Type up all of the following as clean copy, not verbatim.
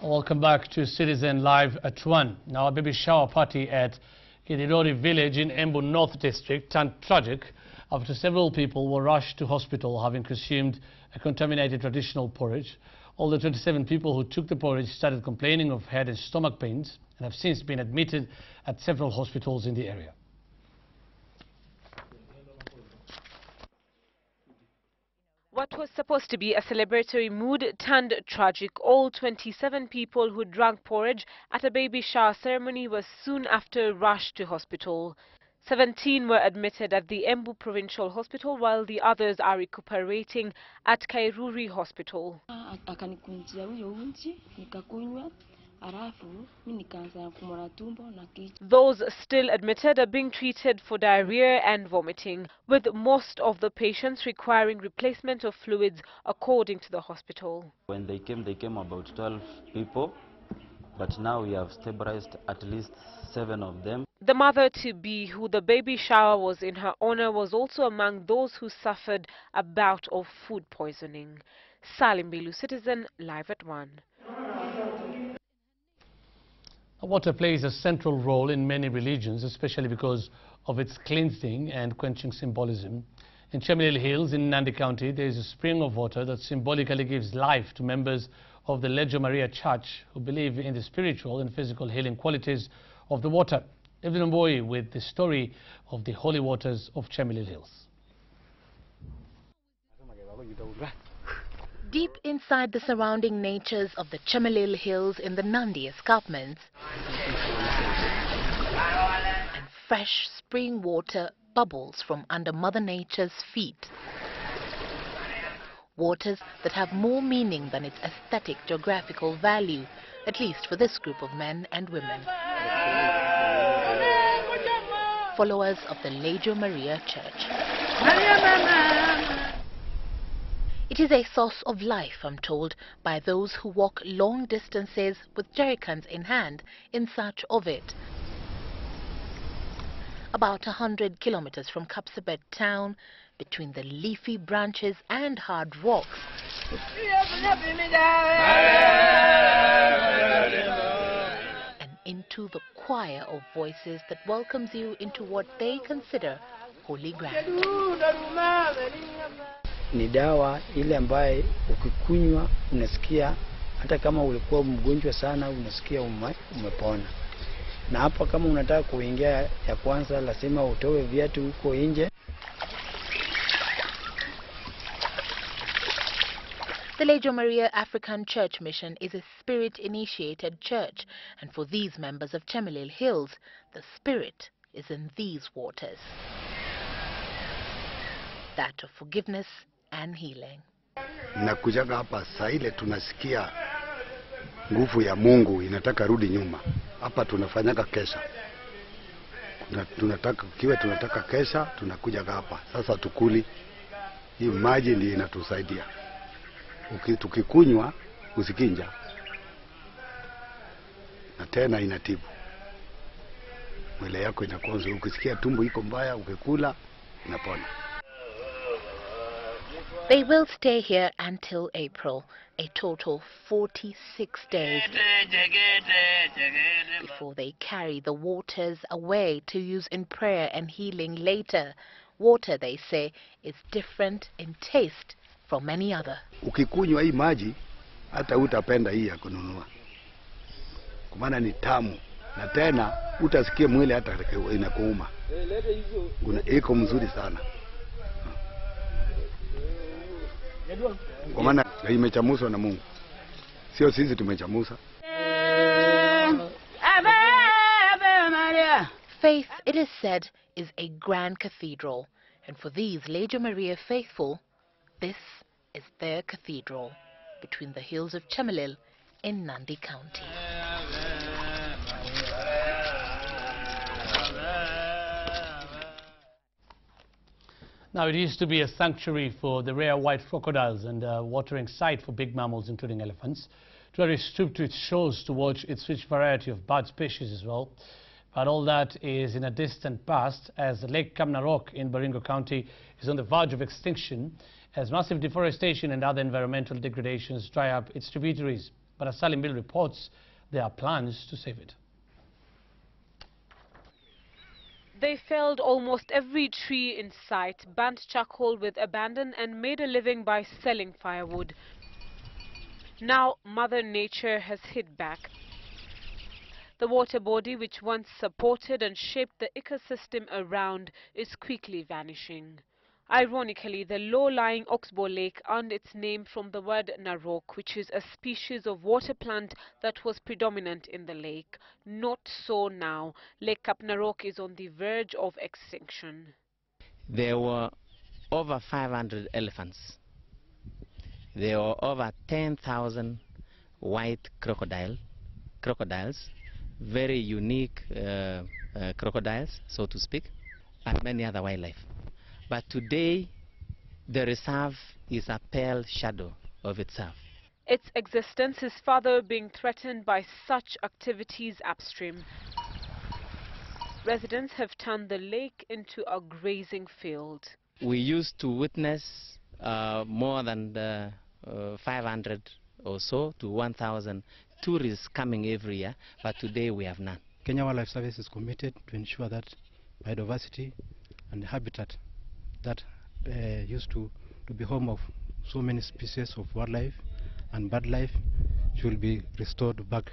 Welcome back to Citizen Live at 1. Now, a baby shower party at Kidirori village in Embu North District turned tragic after several people were rushed to hospital having consumed a contaminated traditional porridge. All the 27 people who took the porridge started complaining of head and stomach pains and have since been admitted at several hospitals in the area. What was supposed to be a celebratory mood turned tragic. All 27 people who drank porridge at a baby shower ceremony were soon after rushed to hospital. 17 were admitted at the Embu Provincial Hospital while the others are recuperating at Kairuri Hospital. Those still admitted are being treated for diarrhea and vomiting, with most of the patients requiring replacement of fluids according to the hospital. When they came about 12 people, but now we have stabilized at least 7 of them. The mother-to-be, who the baby shower was in her honor, was also among those who suffered a bout of food poisoning. Salim Bilu, Citizen, Live at 1. Water plays a central role in many religions, especially because of its cleansing and quenching symbolism. In CHEMELIL Hills in Nandi County, there is a spring of water that symbolically gives life to members of the Legio Maria Church who believe in the spiritual and physical healing qualities of the water. Evelyn Boy with the story of the holy waters of CHEMELIL Hills. Deep inside the surrounding natures of the CHEMELIL Hills in the Nandi escarpments, and fresh spring water bubbles from under Mother Nature's feet. Waters that have more meaning than its aesthetic geographical value, at least for this group of men and women. Followers of the Legio Maria Church. It is a source of life, I'm told, by those who walk long distances with jerrycans in hand in search of it. About 100 kilometers from Kapsabet town, between the leafy branches and hard rocks, and into the choir of voices that welcomes you into what they consider holy ground. Ni dawa ile ambaye ukikunywa unasikia hata kama ulikuwa mgonjwa sana unasikia umepona. Na hapa kama unataka kuingia ya kwanza lazima utoe viatu huko nje. The Legio Maria African Church Mission is a spirit-initiated church, and for these members of CHEMELIL Hills, the spirit is in these waters. That of forgiveness and healing. Nakujaga hapa saa ile tunasikia nguvu ya Mungu inataka rudi nyuma. Hapa tunafanyaga kesha. Tunataka kesha, tunakuja hapa. Sasa tukuli. Hii maji ndiyo inatusaidia. Tukikunywa usikinja. Na tena inatibu. Mwili yako inakuwa nzuri. Ukisikia tumbo iko mbaya, ukikula inapona. They will stay here until April, a total 46 days, before they carry the waters away to use in prayer and healing later. Water, they say, is different in taste from any other. Ukikunywa hii maji, hata utapenda hii ya kununua. Kwa maana ni tamu, na tena utasikia mwili hata inakuuma. Iko mzuri sana. Kwa maana imechamuswa na Mungu. Sio sisi tumechamusa. Faith, it is said, is a grand cathedral, and for these Legio Maria faithful, this is their cathedral between the hills of CHEMELIL in Nandi County. Now, it used to be a sanctuary for the rare white crocodiles and a watering site for big mammals, including elephants. Tourists troop to its shores to watch its rich variety of bird species as well. But all that is in a distant past, as Lake Kamnarok in Baringo County is on the verge of extinction, as massive deforestation and other environmental degradations dry up its tributaries. But as CHEMELIL reports, there are plans to save it. They felled almost every tree in sight, burnt charcoal with abandon and made a living by selling firewood. Now Mother Nature has hit back. The water body which once supported and shaped the ecosystem around is quickly vanishing. Ironically, the low-lying Oxbow Lake earned its name from the word narok, which is a species of water plant that was predominant in the lake. Not so now. Lake Kapnarok is on the verge of extinction. There were over 500 elephants. There were over 10,000 white crocodiles, very unique crocodiles, so to speak, and many other wildlife. But today, the reserve is a pale shadow of itself. Its existence is further being threatened by such activities upstream. Residents have turned the lake into a grazing field. We used to witness more than 500 or so to 1,000 tourists coming every year, but today we have none. Kenya Wildlife Service is committed to ensure that biodiversity and habitat that used to be home of so many species of wildlife and bird life should be restored back.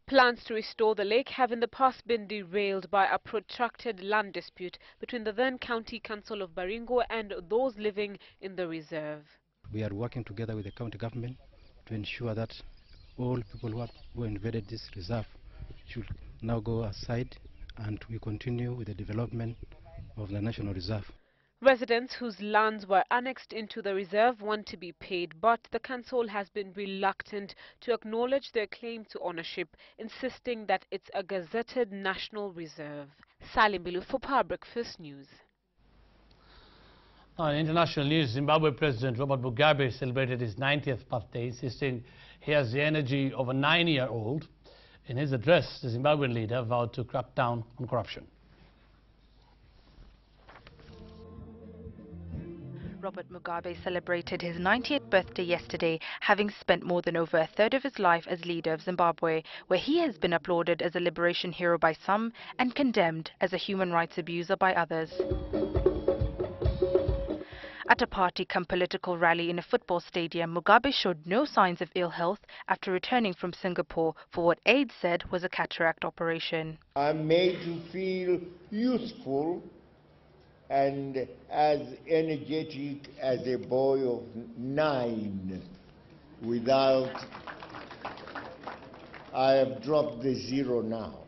Plans to restore the lake have in the past been derailed by a protracted land dispute between the then County Council of Baringo and those living in the reserve. We are working together with the county government to ensure that all people who invaded this reserve should now go aside, and we continue with the development of the national reserve. Residents whose lands were annexed into the reserve want to be paid, but the council has been reluctant to acknowledge their claim to ownership, insisting that it's a gazetted national reserve. Salimbilu for Power Breakfast News. In international news, Zimbabwe President Robert Mugabe celebrated his 90th birthday, insisting he has the energy of a 9-year-old. In his address, the Zimbabwean leader vowed to crack down on corruption. Robert Mugabe celebrated his 90th birthday yesterday, having spent more than over a third of his life as leader of Zimbabwe, where he has been applauded as a liberation hero by some and condemned as a human rights abuser by others. At a party-cum-political rally in a football stadium, Mugabe showed no signs of ill health after returning from Singapore for what aides said was a cataract operation. I'm made to feel youthful and as energetic as a boy of 9 without... I have dropped the 0 now.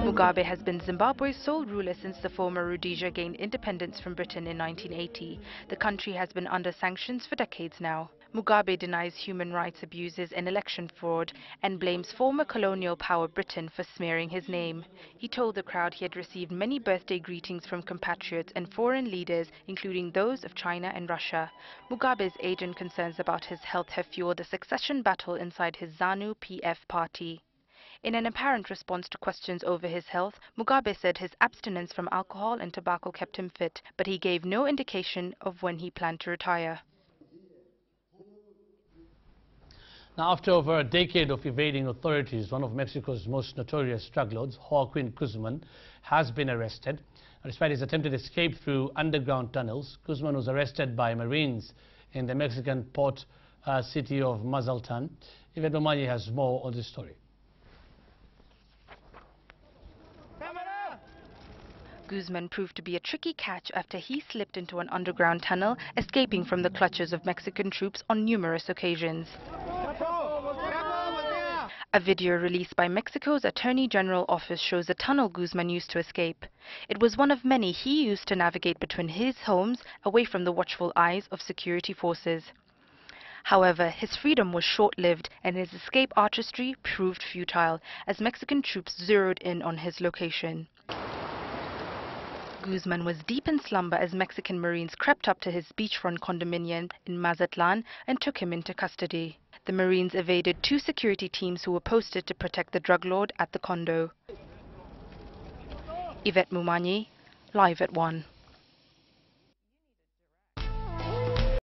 Mugabe has been Zimbabwe's sole ruler since the former Rhodesia gained independence from Britain in 1980. The country has been under sanctions for decades now. Mugabe denies human rights abuses and election fraud and blames former colonial power Britain for smearing his name. He told the crowd he had received many birthday greetings from compatriots and foreign leaders, including those of China and Russia. Mugabe's age and concerns about his health have fueled a succession battle inside his ZANU-PF party. In an apparent response to questions over his health, Mugabe said his abstinence from alcohol and tobacco kept him fit, but he gave no indication of when he planned to retire. Now, after over a decade of evading authorities, one of Mexico's most notorious drug lords, Joaquin Guzman, has been arrested. Despite his attempted escape through underground tunnels, Guzman was arrested by Marines in the Mexican port city of Mazatlan. Yvette Momani has more on this story. Guzman proved to be a tricky catch after he slipped into an underground tunnel, escaping from the clutches of Mexican troops on numerous occasions. A video released by Mexico's Attorney General office shows the tunnel Guzman used to escape. It was one of many he used to navigate between his homes, away from the watchful eyes of security forces. However, his freedom was short-lived and his escape artistry proved futile as Mexican troops zeroed in on his location. Guzman was deep in slumber as Mexican Marines crept up to his beachfront condominium in Mazatlan and took him into custody. The Marines evaded 2 security teams who were posted to protect the drug lord at the condo. Yvette Momani, live at 1.